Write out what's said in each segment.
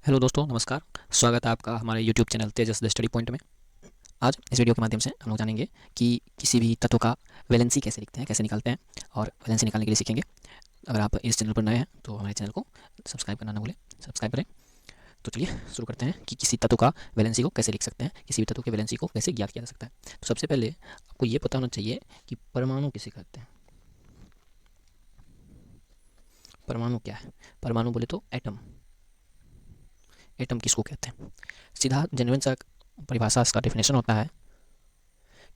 Hello दोस्तों, नमस्कार। स्वागत है आपका हमारे YouTube channel Tejas the study point में। आज इस वीडियो के माध्यम से हम लोग जानेंगे कि किसी भी तत्व का वैलेंसी कैसे लिखते हैं, कैसे निकालते हैं और वैलेंसी निकालने के लिए सीखेंगे। अगर आप इस चैनल पर नए हैं तो हमारे चैनल को सब्सक्राइब करना ना भूलें, सब्सक्राइब करें। तो चलिए शुरू करते हैं कि किसी तत्व का वैलेंसी को कैसे लिख सकते हैं, किसी भी तत्व के वैलेंसी को कैसे ज्ञात किया जा सकता है। तो सबसे पहले आपको ये पता होना चाहिए कि परमाणु किसे कहते हैं। परमाणु क्या है? परमाणु बोले तो एटम। एटम किसको कहते हैं? सीधा जेन्युइन सा परिभाषा, इसका डेफिनेशन होता है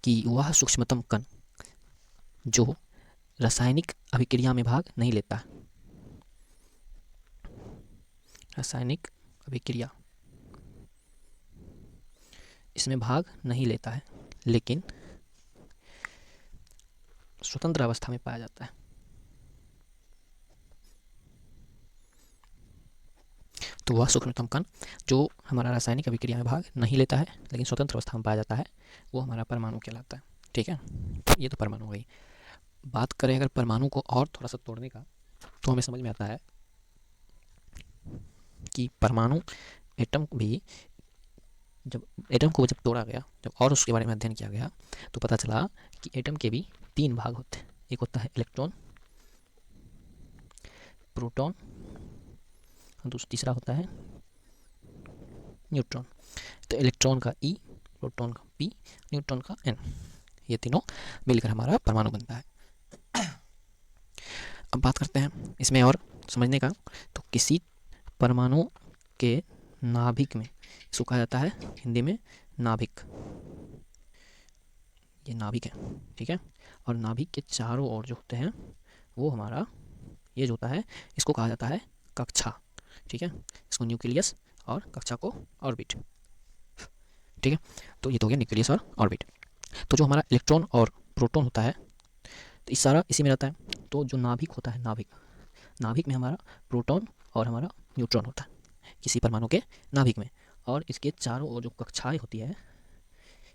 कि वह सूक्ष्मतम कण जो रासायनिक अभिक्रिया में भाग नहीं लेता। रासायनिक अभिक्रिया इसमें भाग नहीं लेता है, लेकिन स्वतंत्र अवस्था में पाया जाता है। तो वह सूक्ष्मतम कण जो हमारा रासायनिक अभिक्रिया में भाग नहीं लेता है लेकिन स्वतंत्र अवस्था में पाया जाता है, वो हमारा परमाणु कहलाता है। ठीक है, ये तो परमाणु हो गई। बात करें अगर परमाणु को और थोड़ा सा तोड़ने का, तो हमें समझ में आता है कि परमाणु एटम भी जब एटम को जब तोड़ा गया, जब और उसके बारे में अध्ययन किया गया, तो पता चला कि एटम के भी तीन भाग होते हैं। एक होता है इलेक्ट्रॉन, प्रोटॉन, और तीसरा होता है न्यूट्रॉन। तो इलेक्ट्रॉन का ई, प्रोटॉन का पी, न्यूट्रॉन का एन, ये तीनों मिलकर हमारा परमाणु बनता है। अब बात करते हैं इसमें और समझने का, तो किसी परमाणु के नाभिक में, इसको कहा जाता है हिंदी में नाभिक। ये नाभिक है, ठीक है। और नाभिक के चारों ओर जो होते हैं वो हमारा, ये जो होता है इसको कहा जाता है कक्षा। ठीक है, इसको न्यूक्लियस और कक्षा को ऑर्बिट। ठीक है, तो ये तो हो गया न्यूक्लियस और ऑर्बिट। तो जो हमारा इलेक्ट्रॉन और प्रोटॉन होता है, तो इस सारा इसी में रहता है। तो जो नाभिक होता है, नाभिक, नाभिक में हमारा प्रोटॉन और हमारा न्यूट्रॉन होता है किसी परमाणु के नाभिक में। और इसके चारों ओर जो कक्षाएं होती है,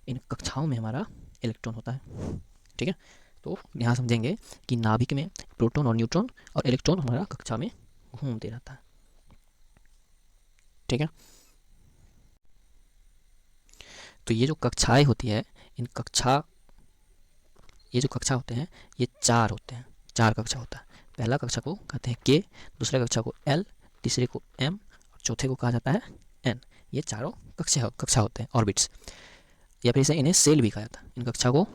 इन कक्षाओं में हमारा इलेक्ट्रॉन होता है। ठीक है, तो यहाँ समझेंगे कि नाभिक में प्रोटॉन और न्यूट्रॉन और इलेक्ट्रॉन हमारा कक्षा में घूमते रहता है। ठीक है, तो ये जो कक्षाएं होती है, इन कक्षा, ये जो कक्षा होते हैं ये चार होते हैं, चार कक्षा होता है। पहला कक्षा को कहते हैं के, दूसरे कक्षा को एल, तीसरे को एम और चौथे को कहा जाता है एन। ये चारों कक्षा होते हैं, ऑर्बिट्स, या फिर इसे इन्हें सेल भी कहा जाता है। इन कक्षा को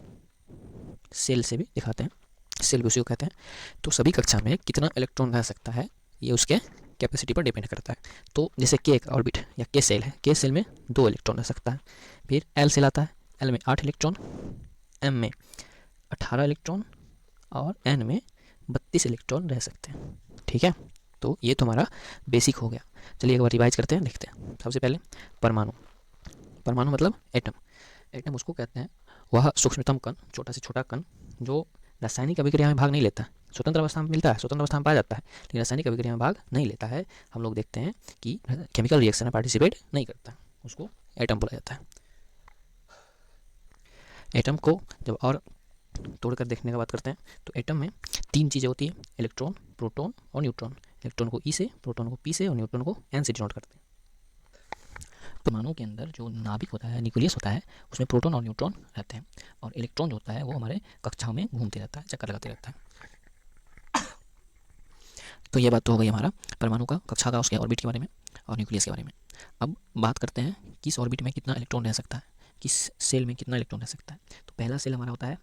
सेल से भी दिखाते हैं, सेल भी उसी को कहते हैं। तो सभी कक्षा में कितना इलेक्ट्रॉन रह सकता है, ये उसके कैपेसिटी पर डिपेंड करता है। तो जैसे के एक ऑर्बिट या के सेल है, के सेल में 2 इलेक्ट्रॉन रह सकता है। फिर एल सेल आता है, एल में 8 इलेक्ट्रॉन, एम में 18 इलेक्ट्रॉन और एन में 32 इलेक्ट्रॉन रह सकते हैं। ठीक है, तो ये तो हमारा बेसिक हो गया। चलिए एक बार रिवाइज करते हैं, लिखते हैं। सबसे पहले परमाणु, परमाणु मतलब एटम। एटम उसको कहते हैं वह सूक्ष्मतम कण, छोटा से छोटा कण जो रासायनिक अभिक्रिया में भाग नहीं लेता है। स्वतंत्र अवस्था में मिलता है, स्वतंत्र अवस्था में पाया जाता है, लेकिन रासायनिक अभिक्रिया में भाग नहीं लेता है। हम लोग देखते हैं कि केमिकल रिएक्शन में पार्टिसिपेट नहीं करता, उसको एटम बोला जाता है। एटम को जब और तोड़कर देखने की बात करते हैं, तो एटम में 3 चीज़ें होती हैं, इलेक्ट्रॉन, प्रोटॉन और न्यूट्रॉन। इलेक्ट्रॉन को ई से, प्रोटॉन को पी से और न्यूट्रॉन को एन से डिनोट करते हैं। परमाणु के अंदर जो नाभिक होता है, न्यूक्लियस होता है, उसमें प्रोटॉन और न्यूट्रॉन रहते हैं, और इलेक्ट्रॉन जो होता है वो हमारे कक्षाओं में घूमते रहता है, चक्कर लगाते रहता है। तो ये बात तो हो गई हमारा परमाणु का, कक्षा का, उसके ऑर्बिट के बारे में और न्यूक्लियस के बारे में। अब बात करते हैं किस ऑर्बिट में कितना इलेक्ट्रॉन रह सकता है, किस सेल में कितना इलेक्ट्रॉन रह सकता है। तो पहला सेल हमारा होता है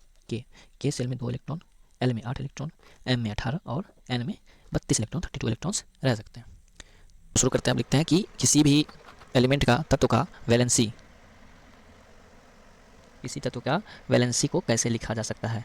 के सेल में 2 इलेक्ट्रॉन, एल में 8 इलेक्ट्रॉन, एम में 18 और एन में 32 इलेक्ट्रॉन, 32 इलेक्ट्रॉन्स रह सकते हैं। शुरू करते हैं, अब लिखते हैं कि किसी भी एलिमेंट का, तत्व का वैलेंसी, किसी तत्व का वैलेंसी को कैसे लिखा जा सकता है।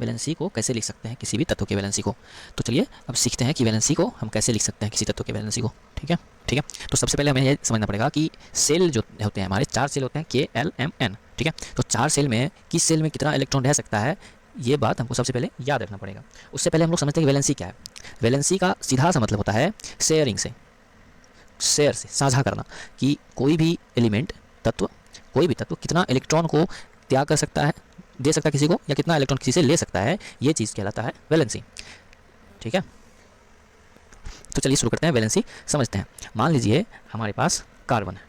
वैलेंसी को कैसे लिख सकते हैं किसी भी तत्व के वैलेंसी को। तो चलिए अब सीखते हैं कि वैलेंसी को हम कैसे लिख सकते हैं किसी तत्व के वैलेंसी को। ठीक है, ठीक है। तो सबसे पहले हमें ये समझना पड़ेगा कि सेल जो होते हैं हमारे, 4 सेल होते हैं, के एल एम एन। ठीक है, तो 4 सेल में किस सेल में कितना इलेक्ट्रॉन रह सकता है, ये बात हमको सबसे पहले याद रखना पड़ेगा। उससे पहले हम लोग समझते हैं कि वैलेंसी क्या है। वैलेंसी का सीधा सा मतलब होता है शेयरिंग से, शेयर से, साझा करना, कि कोई भी एलिमेंट, तत्व, कोई भी तत्व कितना इलेक्ट्रॉन को त्याग कर सकता है, दे सकता है किसी को, या कितना इलेक्ट्रॉन किसी से ले सकता है, ये चीज़ कहलाता है वैलेंसी। ठीक है, तो चलिए शुरू करते हैं, वैलेंसी समझते हैं। मान लीजिए हमारे पास कार्बन है,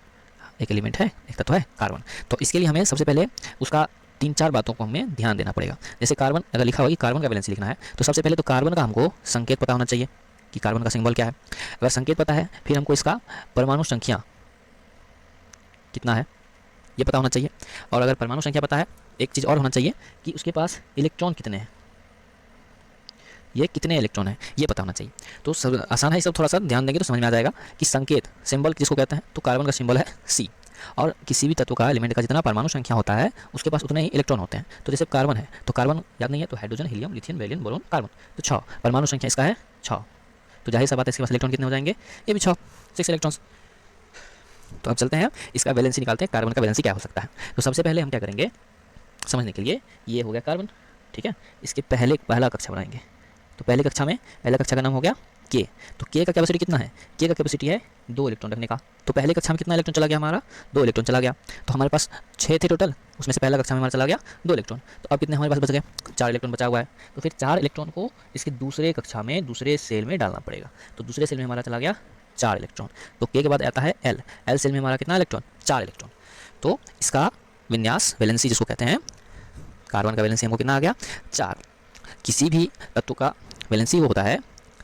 एक एलिमेंट है, एक तत्व है कार्बन। तो इसके लिए हमें सबसे पहले उसका 3-4 बातों को हमें ध्यान देना पड़ेगा। जैसे कार्बन अगर लिखा हुआ कि कार्बन का वैलेंसी लिखना है, तो सबसे पहले तो कार्बन का हमको संकेत पता होना चाहिए कि कार्बन का सिंबल क्या है। अगर संकेत पता है, फिर हमको इसका परमाणु संख्या कितना है ये पता होना चाहिए। और अगर परमाणु संख्या पता है, एक चीज़ और होना चाहिए कि उसके पास इलेक्ट्रॉन कितने हैं, ये कितने इलेक्ट्रॉन है ये पता होना चाहिए। तो सब आसान है, सब थोड़ा सा ध्यान देंगे तो समझ में आ जाएगा कि संकेत सिंबल किसको कहते हैं। तो कार्बन का सिंबल है C, और किसी भी तत्व का एलिमेंट का जितना परमाणु संख्या होता है उसके पास उतने ही इलेक्ट्रॉन होते हैं। तो जैसे कार्बन है, तो कार्बन याद नहीं है तो hydrogen, helium, lithium, beryllium, boron, carbon, तो 6 परमाणु संख्या इसका है 6। तो जाहिर सा बात है इसके पास इलेक्ट्रॉन कितने हो जाएंगे, ये भी 6 इलेक्ट्रॉन्स। तो अब चलते हैं इसका वैलेंसी निकालते हैं, कार्बन का वैलेंसी क्या हो सकता है। तो सबसे पहले हम क्या करेंगे समझने के लिए, ये हो गया कार्बन, ठीक है। इसके पहला कक्षा बनाएंगे। तो पहले कक्षा का नाम हो गया के। तो के का कैपेसिटी कितना है, के का कैपेसिटी है 2 इलेक्ट्रॉन रखने का। तो पहले कक्षा में कितना इलेक्ट्रॉन चला गया हमारा, 2 इलेक्ट्रॉन चला गया। तो हमारे पास 6 थे टोटल, उसमें से पहला कक्षा में हमारा चला गया 2 इलेक्ट्रॉन। तो अब कितने हमारे पास बच गए, 4 इलेक्ट्रॉन बचा हुआ है। तो फिर 4 इलेक्ट्रॉन को इसके दूसरे कक्षा में दूसरे सेल में डालना पड़ेगा। तो दूसरे सेल में हमारा चला गया 4 इलेक्ट्रॉन। तो के बाद आता है एल सेल में हमारा कितना इलेक्ट्रॉन, 4 इलेक्ट्रॉन। तो इसका विन्यास वैलेंसी जिसको कहते हैं, कार्बन का वैलेंसी हमको कितना आ गया 4। किसी भी तत्व का वैलेंसी वो होता है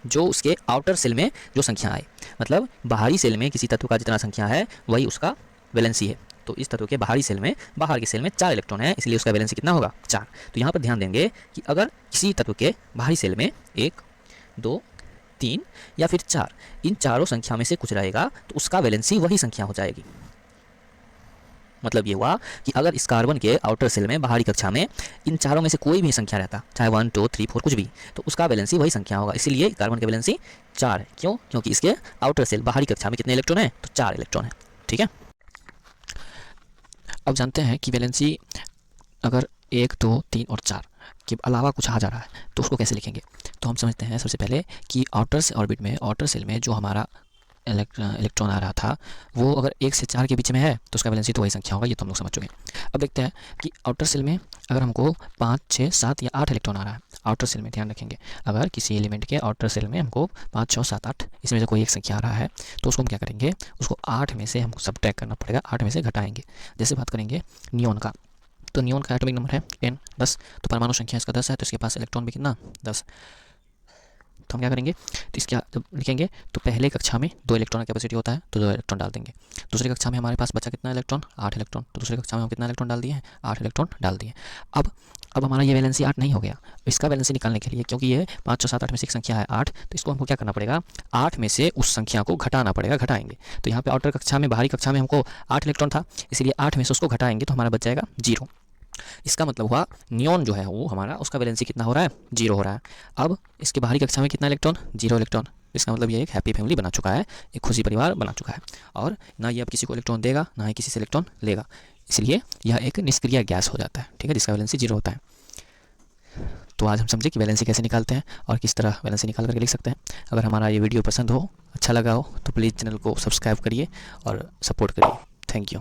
जो उसके आउटर सेल में जो संख्या आए, मतलब बाहरी सेल में किसी तत्व का जितना संख्या है वही उसका वैलेंसी है। तो इस तत्व के बाहरी सेल में, बाहर के सेल में 4 इलेक्ट्रॉन है, इसलिए उसका वैलेंसी कितना होगा 4। तो यहाँ पर ध्यान देंगे कि अगर किसी तत्व के बाहरी सेल में 1, 2, 3 या फिर 4, इन चारों संख्या में से कुछ रहेगा तो उसका वैलेंसी वही संख्या हो जाएगी। मतलब ये हुआ कि अगर इस कार्बन के आउटर सेल में बाहरी कक्षा में इन चारों में से कोई भी संख्या रहता, चाहे 1, 2, 3, 4 कुछ भी, तो उसका वैलेंसी वही संख्या होगा। इसीलिए कार्बन की वैलेंसी 4 है। क्यों, क्योंकि इसके आउटर सेल बाहरी कक्षा में कितने इलेक्ट्रॉन है, तो 4 इलेक्ट्रॉन है, ठीक है। अब जानते हैं कि वैलेंसी अगर 1, 2, 3 और 4 के अलावा कुछ आ जा रहा है तो उसको कैसे लिखेंगे। तो हम समझते हैं सबसे पहले कि आउटर ऑर्बिट में, आउटर सेल में जो हमारा इलेक्ट्रॉन आ रहा था वो अगर 1 से 4 के बीच में है तो उसका वैलेंसी तो वही संख्या होगा, ये तो हम लोग समझ चुके हैं। अब देखते हैं कि आउटर सेल में अगर हमको 5, 6, 7 या 8 इलेक्ट्रॉन आ रहा है आउटर सेल में, ध्यान रखेंगे अगर किसी एलिमेंट के आउटर सेल में हमको 5, 6, 7, 8 इसमें से कोई एक संख्या आ रहा है तो उसको हम क्या करेंगे, उसको 8 में से हमको सब्ट्रैक्ट करना पड़ेगा, 8 में से घटाएंगे। जैसे बात करेंगे नियॉन का, तो नियॉन का एटॉमिक नंबर है 10, तो परमाणु संख्या इसका 10 है, तो इसके पास इलेक्ट्रॉन भी कितना 10। तो हम क्या करेंगे, तो इसके जब लिखेंगे तो पहले कक्षा में 2 इलेक्ट्रॉन का कैपेसिटी होता है तो 2 इलेक्ट्रॉन डाल देंगे। दूसरी कक्षा में हमारे पास बचा कितना इलेक्ट्रॉन, 8 इलेक्ट्रॉन, तो दूसरी कक्षा में हम कितना इलेक्ट्रॉन डाल दिए हैं, 8 इलेक्ट्रॉन डाल दिए। अब हमारा ये वैलेंसी 8 नहीं हो गया। इसका वैलेंसी निकालने के लिए, क्योंकि ये 5, 6, 7, 8 में से एक संख्या है 8, तो इसको हमको क्या करना पड़ेगा, 8 में से उस संख्या को घटाना पड़ेगा, घटाएंगे। तो यहाँ पे आउटर कक्षा में, बाहरी कक्षा में हमको 8 इलेक्ट्रॉन था, इसलिए 8 में से उसको घटाएंगे तो हमारा बच जाएगा 0। इसका मतलब हुआ नियॉन जो है वो हमारा, उसका वैलेंसी कितना हो रहा है, 0 हो रहा है। अब इसके बाहरी कक्षा में कितना इलेक्ट्रॉन, 0 इलेक्ट्रॉन। इसका मतलब ये एक हैप्पी फैमिली बना चुका है, एक खुशी परिवार बना चुका है, और ना ये अब किसी को इलेक्ट्रॉन देगा ना ही किसी से इलेक्ट्रॉन लेगा, इसलिए यह एक निष्क्रिय गैस हो जाता है, ठीक है, जिसका वैलेंसी 0 होता है। तो आज हम समझे कि वैलेंसी कैसे निकालते हैं और किस तरह वैलेंसी निकाल करके लिख सकते हैं। अगर हमारा ये वीडियो पसंद हो, अच्छा लगा हो, तो प्लीज़ चैनल को सब्सक्राइब करिए और सपोर्ट करिए। Thank you.